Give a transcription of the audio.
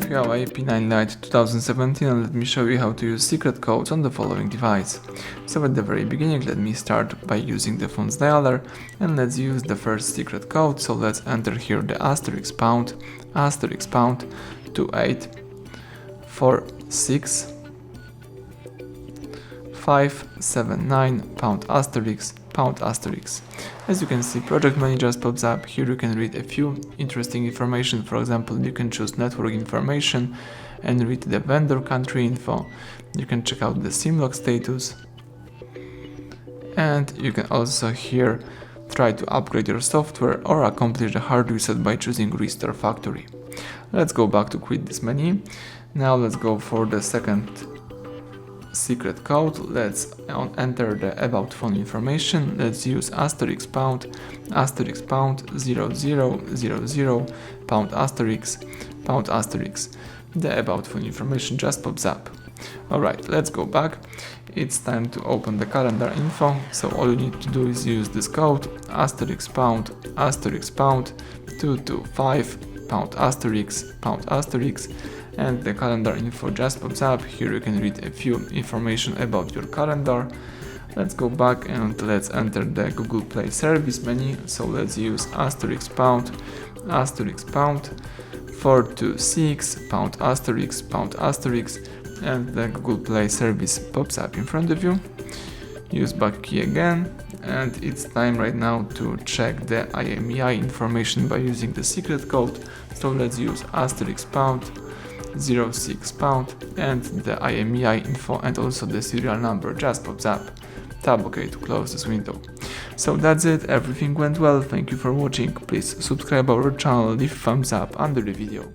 HUAWEI P9 Lite 2017, and let me show you how to use secret codes on the following device. So at the very beginning, let me start by using the phone's dialer, and let's use the first secret code. So let's enter here the *pound 2846 579 pound asterisk. As you can see, project manager just pops up. Here you can read a few interesting information. For example, you can choose network information and read the vendor country info. You can check out the SIM lock status, and you can also here try to upgrade your software or accomplish a hard reset by choosing Restore Factory. Let's go back to quit this menu. Now let's go for the second secret code. Let's enter the about phone information. Let's use *pound 0000 pound asterisk. The about phone information just pops up. Alright, let's go back. It's time to open the calendar info. So all you need to do is use this code *pound 225 pound asterisk, and the calendar info just pops up. Here you can read a few information about your calendar. Let's go back and let's enter the Google Play service menu. So let's use *pound 426 pound asterisk, and the Google Play service pops up in front of you. Use back key again, and it's time right now to check the IMEI information by using the secret code. So let's use *pound 06 pound, and the IMEI info and also the serial number just pops up. Tap OK to close this window. So that's it, everything went well. Thank you for watching. Please subscribe our channel, leave thumbs up under the video.